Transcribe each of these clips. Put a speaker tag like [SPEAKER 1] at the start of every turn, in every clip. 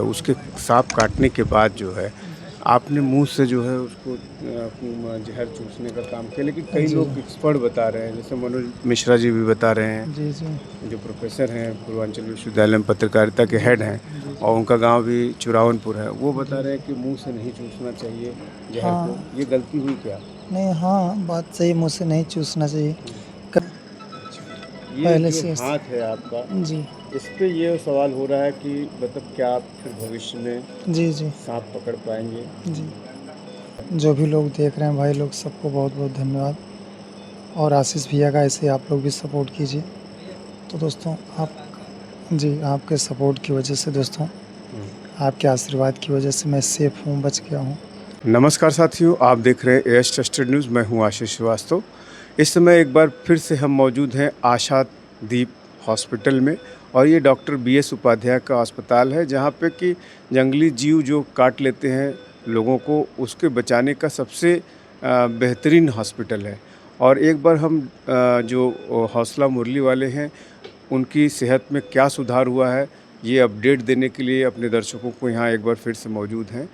[SPEAKER 1] उसके सांप काटने के बाद जो है आपने मुंह से जो है उसको जहर चूसने का काम किया, लेकिन कई
[SPEAKER 2] जी,
[SPEAKER 1] लोग एक्सपर्ट बता रहे हैं, जैसे मनोज मिश्रा जी भी बता रहे हैं,
[SPEAKER 2] जी, जी,
[SPEAKER 1] जो प्रोफेसर हैं पूर्वांचल विश्वविद्यालय में पत्रकारिता के
[SPEAKER 2] जी,
[SPEAKER 1] हेड हैं
[SPEAKER 2] जी, जी,
[SPEAKER 1] और उनका गांव भी चुरावनपुर है। वो बता
[SPEAKER 2] जी,
[SPEAKER 1] रहे
[SPEAKER 2] जी।
[SPEAKER 1] हैं कि मुंह से नहीं चूसना चाहिए जहर को।
[SPEAKER 2] हाँ,
[SPEAKER 1] ये गलती हुई क्या?
[SPEAKER 2] नहीं हाँ, बात सही मुँह से नहीं चूसना चाहिए।
[SPEAKER 1] हम्म,
[SPEAKER 2] क
[SPEAKER 1] अच्छा, ये
[SPEAKER 2] पहले
[SPEAKER 1] जो
[SPEAKER 2] से
[SPEAKER 1] हाथ है आपका,
[SPEAKER 2] जी,
[SPEAKER 1] इस पे ये सवाल हो रहा है कि मतलब क्या आप फिर भविष्य में
[SPEAKER 2] जी, जी,
[SPEAKER 1] सांप पकड़ पाएंगे?
[SPEAKER 2] जी। जो भी लोग देख रहे हैं भाई लोग सबको बहुत-बहुत धन्यवाद और आशीष भैया का ऐसे आप लोग भी सपोर्ट कीजिए। तो दोस्तों आप जी, आपके सपोर्ट की वजह से दोस्तों,
[SPEAKER 1] हम्म।
[SPEAKER 2] आपके आशीर्वाद की वजह से मैं सेफ हूँ, बच गया हूँ।
[SPEAKER 1] नमस्कार साथियों, आप देख रहे हैं एएस ट्रस्टेड न्यूज़। मैं हूं आशीष श्रीवास्तव। इस समय एक बार फिर से हम मौजूद हैं आशादीप हॉस्पिटल में, और ये डॉक्टर बीएस उपाध्याय का अस्पताल है, जहां पे कि जंगली जीव जो काट लेते हैं लोगों को, उसके बचाने का सबसे बेहतरीन हॉस्पिटल है। और एक बार हम जो हौसला मुरली वाले हैं, उनकी सेहत में क्या सुधार हुआ है, ये अपडेट देने के लिए अपने दर्शकों को यहाँ एक बार फिर से मौजूद हैं।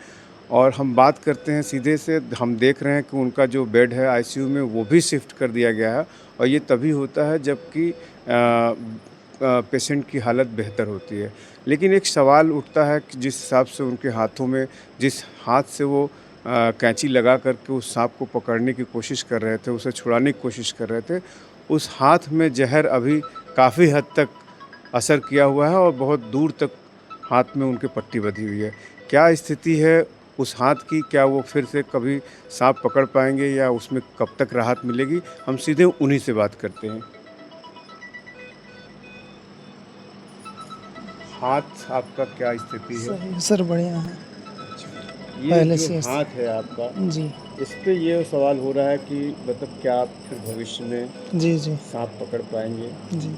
[SPEAKER 1] और हम बात करते हैं सीधे से, हम देख रहे हैं कि उनका जो बेड है आईसीयू में, वो भी शिफ्ट कर दिया गया है, और ये तभी होता है जबकि पेशेंट की हालत बेहतर होती है। लेकिन एक सवाल उठता है कि जिस हिसाब से उनके हाथों में, जिस हाथ से वो कैंची लगा कर के उस सांप को पकड़ने की कोशिश कर रहे थे, उसे छुड़ाने की कोशिश कर रहे थे, उस हाथ में ज़हर अभी काफ़ी हद तक असर किया हुआ है और बहुत दूर तक हाथ में उनके पट्टी बंधी हुई है। क्या स्थिति है उस हाथ की? क्या वो फिर से कभी साँप पकड़ पाएँगे या उसमें कब तक राहत मिलेगी? हम सीधे उन्हीं से बात करते हैं। हाथ आपका क्या स्थिति है?
[SPEAKER 2] सही सर बढ़िया है।
[SPEAKER 1] अच्छा, ये
[SPEAKER 2] पहले
[SPEAKER 1] जो
[SPEAKER 2] से
[SPEAKER 1] हाथ है आपका,
[SPEAKER 2] जी,
[SPEAKER 1] इस पे ये सवाल हो रहा है कि मतलब क्या आप फिर भविष्य में
[SPEAKER 2] जी, जी,
[SPEAKER 1] साँप पकड़ पाएँगे?
[SPEAKER 2] जी।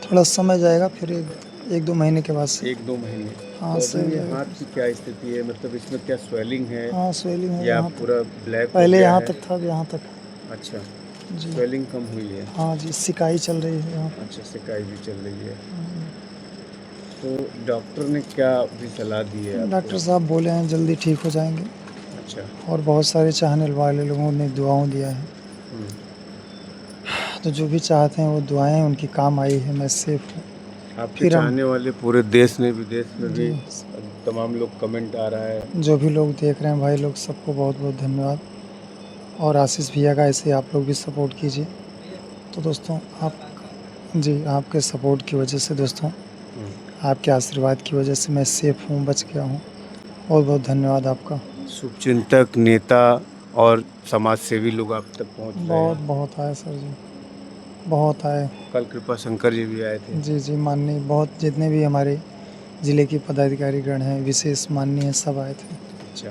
[SPEAKER 2] थोड़ा समय जाएगा फिर 1-2 महीने के बाद से
[SPEAKER 1] 1-2 महीने।
[SPEAKER 2] हाँ,
[SPEAKER 1] तो
[SPEAKER 2] सही
[SPEAKER 1] अभी
[SPEAKER 2] हो
[SPEAKER 1] ये
[SPEAKER 2] जाएगा
[SPEAKER 1] हाथ
[SPEAKER 2] फिर
[SPEAKER 1] की
[SPEAKER 2] से।
[SPEAKER 1] क्या स्थिति है? मतलब इसमें क्या स्वेलिंग है
[SPEAKER 2] हाँ, स्वेलिंग है
[SPEAKER 1] या
[SPEAKER 2] यहाँ तक।
[SPEAKER 1] पूरा ब्लैक हो
[SPEAKER 2] पहले
[SPEAKER 1] गया
[SPEAKER 2] यहाँ
[SPEAKER 1] है?
[SPEAKER 2] तक था, अब यहाँ तक है।
[SPEAKER 1] अच्छा,
[SPEAKER 2] जी,
[SPEAKER 1] स्वेलिंग कम हुई है।
[SPEAKER 2] हाँ जी, सिकाई चल रही है यहाँ पे।
[SPEAKER 1] अच्छा, सिकाई भी चल रही है।
[SPEAKER 2] हुँ,
[SPEAKER 1] तो डॉक्टर ने क्या भी सलाह दी है आपको?
[SPEAKER 2] डॉक्टर साहब बोले हैं जल्दी ठीक हो जाएँगे
[SPEAKER 1] अच्छा।
[SPEAKER 2] और बहुत सारे चाहने वाले लोगों ने दुआओं दिया है।
[SPEAKER 1] हुँ।
[SPEAKER 2] तो जो भी चाहते हैं वो दुआएँ उनकी काम आई है, मैं सेफ हूँ।
[SPEAKER 1] आपके
[SPEAKER 2] फिर हम
[SPEAKER 1] चाहने वाले पूरे देश में, विदेश में भी
[SPEAKER 2] जी,
[SPEAKER 1] तमाम लोग कमेंट आ रहा है।
[SPEAKER 2] जो भी लोग देख रहे हैं भाई लोग सबको बहुत-बहुत धन्यवाद और आशीष भैया का ऐसे ही आप लोग भी सपोर्ट कीजिए। तो दोस्तों आप जी, आपके सपोर्ट की वजह से दोस्तों,
[SPEAKER 1] हुँ।
[SPEAKER 2] आपके आशीर्वाद की वजह से मैं सेफ हूँ, बच गया हूँ। बहुत-बहुत धन्यवाद आपका।
[SPEAKER 1] शुभचिंतक, नेता और समाज सेवी लोग आप तक पहुँच रहे हैं।
[SPEAKER 2] बहुत-बहुत आए सर जी, बहुत आए।
[SPEAKER 1] कल कृपा शंकर जी भी आए थे।
[SPEAKER 2] जी, जी, माननीय बहुत जितने भी हमारे ज़िले के पदाधिकारीगण हैं, विशेष माननीय सब आए थे।
[SPEAKER 1] अच्छा।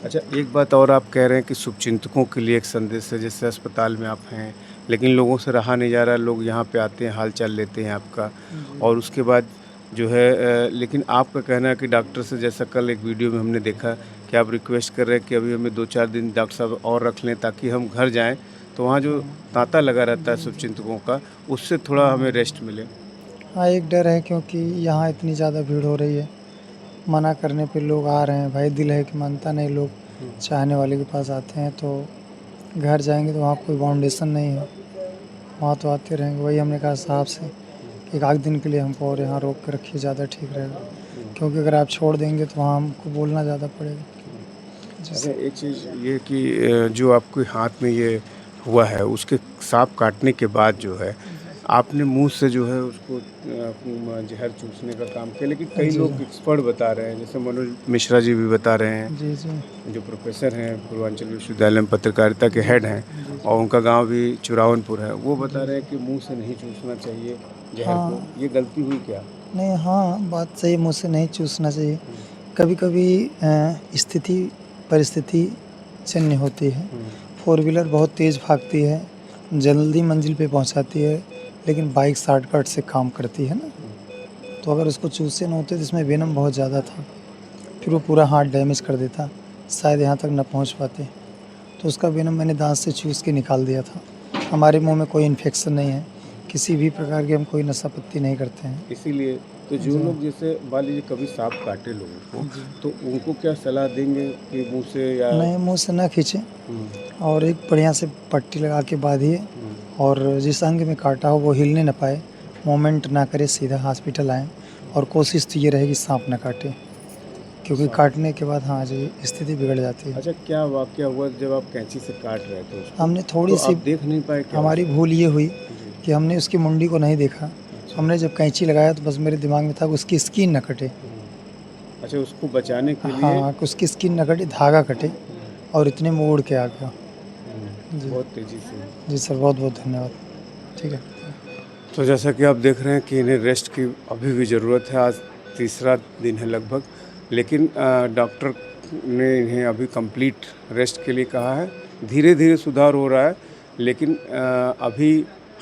[SPEAKER 1] अच्छा, एक बात और आप कह रहे हैं कि शुभचिंतकों के लिए एक संदेश है, जैसे अस्पताल में आप हैं, लेकिन लोगों से रहा नहीं जा रहा, लोग यहाँ पे आते हैं, हाल-चाल लेते हैं आपका,
[SPEAKER 2] जी,
[SPEAKER 1] और उसके बाद जो है लेकिन आपका कहना है कि डॉक्टर से, जैसा कल एक वीडियो में हमने देखा कि आप रिक्वेस्ट कर रहे हैं कि अभी हमें 2-4 दिन डॉक्टर साहब और रख लें ताकि हम घर जाएँ, तो वहाँ जो
[SPEAKER 2] हाँ।
[SPEAKER 1] तांता लगा रहता है
[SPEAKER 2] जी, जी।
[SPEAKER 1] शुभचिंतकों का, उससे थोड़ा हमें
[SPEAKER 2] हाँ।
[SPEAKER 1] रेस्ट मिले।
[SPEAKER 2] हाँ, एक डर है क्योंकि यहाँ इतनी ज़्यादा भीड़ हो रही है, मना करने पे लोग आ रहे हैं, भाई दिल है कि मानता नहीं लोग
[SPEAKER 1] हुँ।
[SPEAKER 2] चाहने वाले के पास आते हैं तो घर जाएँगे तो वहाँ कोई बाउंडेशन नहीं है, वहाँ तो आते रहेंगे। वही हमने कहा साहब से
[SPEAKER 1] हुँ।
[SPEAKER 2] कि एक आध दिन के लिए हमको और यहाँ रोक के रखिए ज़्यादा ठीक रहेगा,
[SPEAKER 1] हुँ।
[SPEAKER 2] क्योंकि अगर आप छोड़ देंगे तो वहाँ हमको बोलना ज़्यादा पड़ेगा।
[SPEAKER 1] हुँ।
[SPEAKER 2] जी
[SPEAKER 1] अच्छा,
[SPEAKER 2] सर।
[SPEAKER 1] एक चीज़ ये कि जो आपके हाथ में ये हुआ है, उसके साँप काटने के बाद जो है, आपने मुँह से जो है उसको जहर चूसने का काम किया, लेकिन कई
[SPEAKER 2] जी,
[SPEAKER 1] लोग एक्सपर्ट बता रहे हैं, जैसे मनोज मिश्रा जी भी बता रहे हैं,
[SPEAKER 2] जी, जी,
[SPEAKER 1] जो प्रोफेसर हैं पूर्वांचल विश्वविद्यालय में पत्रकारिता के
[SPEAKER 2] जी,
[SPEAKER 1] हेड हैं,
[SPEAKER 2] जी,
[SPEAKER 1] और
[SPEAKER 2] जी,
[SPEAKER 1] उनका गाँव भी चुरावनपुर है। वो बता
[SPEAKER 2] जी,
[SPEAKER 1] रहे हैं
[SPEAKER 2] जी।
[SPEAKER 1] कि मुँह से नहीं चूसना चाहिए ज़हर को।
[SPEAKER 2] हाँ,
[SPEAKER 1] ये गलती हुई क्या?
[SPEAKER 2] नहीं हाँ, बात सही मुँह से नहीं चूसना चाहिए।
[SPEAKER 1] हुँ।
[SPEAKER 2] कभी-कभी स्थिति परिस्थिति जन्य होती है।
[SPEAKER 1] हुँ।
[SPEAKER 2] फ़ोर व्हीलर बहुत तेज़ भागती है, जल्दी मंज़िल पे पहुँचाती है, लेकिन बाइक शॉर्टकट से काम करती है ना?
[SPEAKER 1] हुँ।
[SPEAKER 2] तो अगर उसको चूसे ना होते तो इसमें वेनम बहुत ज़्यादा था, फिर वो पूरा हाथ डैमेज कर देता, शायद यहाँ तक ना पहुँच पाते। तो उसका वेनम मैंने दाँत से चूस के निकाल दिया था। हमारे मुँह में कोई इन्फेक्शन नहीं है,
[SPEAKER 1] हुँ।
[SPEAKER 2] किसी भी प्रकार की हम कोई नशा-पत्ती नहीं करते हैं।
[SPEAKER 1] इसीलिए तो जो लोग जैसे मान लीजिए कभी सांप काटे लोगों को, तो उनको क्या सलाह देंगे कि मुँह से या
[SPEAKER 2] नहीं, मुँह से ना खींचें
[SPEAKER 1] हुँ,
[SPEAKER 2] और एक बढ़िया से पट्टी लगा के बाँधिए
[SPEAKER 1] हुँ,
[SPEAKER 2] और जिस अंग में काटा हो वो हिलने ना पाए, मूवमेंट ना करे, सीधा हॉस्पिटल आएँ और कोशिश तो ये रहेगी साँप ना काटे, क्योंकि
[SPEAKER 1] सांप।
[SPEAKER 2] काटने के बाद हाँ जी, स्थिति बिगड़ जाती है।
[SPEAKER 1] अच्छा, क्या वाक़या हुआ जब आप कैंची से काट रहे थे उसको?
[SPEAKER 2] हमने
[SPEAKER 1] तो
[SPEAKER 2] थोड़ी-सी
[SPEAKER 1] आप देख नहीं पाए क्या
[SPEAKER 2] हमारी
[SPEAKER 1] उसको?
[SPEAKER 2] भूल ये हुई
[SPEAKER 1] जी,
[SPEAKER 2] कि हमने उसकी मुंडी को नहीं देखा।
[SPEAKER 1] अच्छा।
[SPEAKER 2] हमने जब कैंची लगाया तो बस मेरे दिमाग में था कि उसकी स्किन ना कटे।
[SPEAKER 1] हुँ। अच्छा, उसको बचाने के लिए
[SPEAKER 2] हाँ, कि उसकी स्किन ना कटे, धागा कटे
[SPEAKER 1] हुँ,
[SPEAKER 2] और इतने में उड़ के आ गया। जी।
[SPEAKER 1] बहुत तेज़ी से।
[SPEAKER 2] जी सर, बहुत-बहुत धन्यवाद। ठीक है।
[SPEAKER 1] तो जैसा कि आप देख रहे हैं कि इन्हें रेस्ट की अभी भी ज़रूरत है। आज तीसरा दिन है लगभग, लेकिन डॉक्टर ने इन्हें अभी कंप्लीट रेस्ट के लिए कहा है। धीरे-धीरे सुधार हो रहा है, लेकिन अभी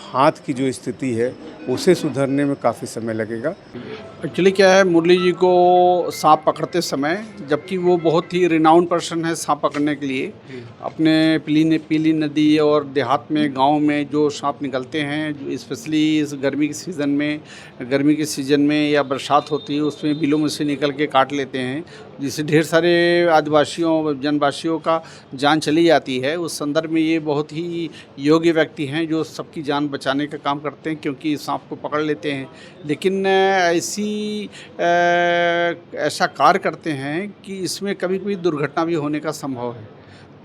[SPEAKER 1] हाथ की जो स्थिति है, उसे सुधरने में काफ़ी समय लगेगा।
[SPEAKER 3] एक्चुअली क्या है, मुरली जी को सांप पकड़ते समय, जबकि वो बहुत ही रिनाउंड पर्सन है सांप पकड़ने के लिए, अपने पीली नदी और देहात में, गांव में जो सांप निकलते हैं, स्पेशली इस गर्मी के सीज़न में या बरसात होती है उसमें बिलों में से निकल के काट लेते हैं, जिससे ढेर सारे आदिवासियों जनवासियों का जान चली जाती है। उस संदर्भ में ये बहुत ही योग्य व्यक्ति हैं जो सबकी जान बचाने का काम करते हैं, क्योंकि सांप को पकड़ लेते हैं, लेकिन ऐसा कार्य करते हैं कि इसमें कभी-कभी दुर्घटना भी होने का संभव है।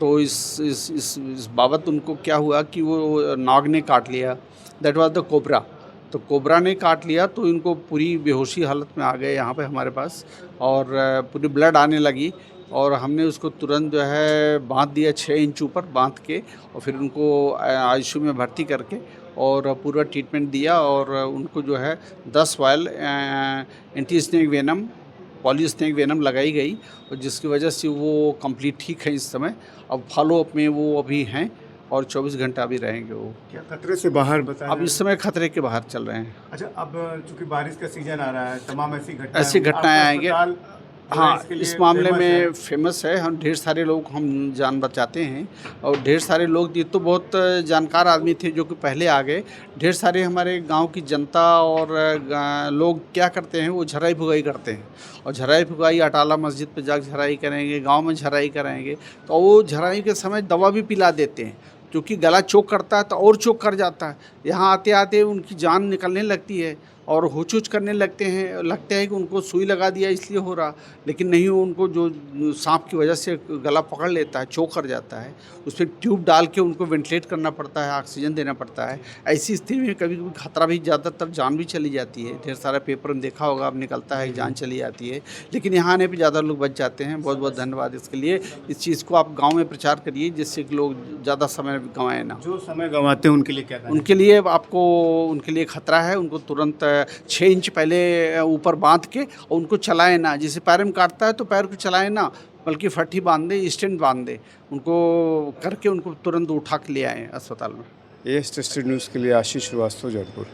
[SPEAKER 3] तो इस बाबत उनको क्या हुआ कि वो नाग ने काट लिया, दैट वाज़ द कोबरा। तो कोबरा ने काट लिया तो इनको पूरी बेहोशी हालत में आ गए यहाँ पे हमारे पास, और पूरी ब्लड आने लगी, और हमने उसको तुरंत जो है बाँध दिया, 6 इंच ऊपर बाँध के, और फिर उनको आईसीयू में भर्ती करके और पूरा ट्रीटमेंट दिया, और उनको जो है 10 vial anti snake venom, poly snake venom लगाई गई, और जिसकी वजह से वो कंप्लीट ठीक है इस समय। अब फॉलोअप में वो अभी हैं और 24 घंटा अभी रहेंगे वो।
[SPEAKER 1] क्या खतरे से बाहर बताया
[SPEAKER 3] अब इस समय खतरे के बाहर चल रहे हैं।
[SPEAKER 1] अच्छा, अब चूँकि बारिश का सीज़न आ रहा है, तमाम ऐसी
[SPEAKER 3] ऐसी घटनाएँ आएँगे। हाँ, इस मामले में फेमस है, हम ढेर सारे लोग हम जान बचाते हैं, और ढेर सारे लोग, ये तो बहुत जानकार आदमी थे जो कि पहले आ गए। ढेर सारे हमारे गांव की जनता और लोग क्या करते हैं, वो झराई फुगाई करते हैं, और झराई फुगाई अटाला मस्जिद पे जाकर झराई करेंगे, गांव में झराई कराएंगे, तो वो झराई के समय दवा भी पिला देते हैं, क्योंकि गला चोक करता है तो और चोक कर जाता है। यहाँ आते आते उनकी जान निकलने लगती है और होचुच करने लगते हैं, लगता है कि उनको सुई लगा दिया इसलिए हो रहा, लेकिन नहीं, उनको जो सांप की वजह से गला पकड़ लेता है, चोक कर जाता है, उस पर ट्यूब डाल के उनको वेंटिलेट करना पड़ता है, ऑक्सीजन देना पड़ता है। ऐसी स्थिति में कभी कभी खतरा भी, ज़्यादातर जान भी चली जाती है। ढेर सारा पेपर में देखा होगा, अब निकलता है जान चली जाती है, लेकिन यहाँ आने पर ज़्यादा लोग बच जाते हैं। बहुत बहुत धन्यवाद इसके लिए। इस चीज़ को आप गाँव में प्रचार करिए, जिससे कि लोग ज़्यादा समय गंवाएँ ना।
[SPEAKER 1] जो समय गंवाते हैं उनके लिए क्या करना है?
[SPEAKER 3] उनके लिए खतरा है, उनको तुरंत 6 इंच पहले ऊपर बांध के, और उनको चलाएं ना, जैसे पैर में काटता है तो पैर को चलाएं ना, बल्कि फट्टी बांध दे, स्टैंड बांध दे, उनको करके उनको तुरंत उठा के ले आएँ अस्पताल में।
[SPEAKER 1] एएस टेस्टेड न्यूज़ के लिए आशीष श्रीवास्तव, जौनपुर।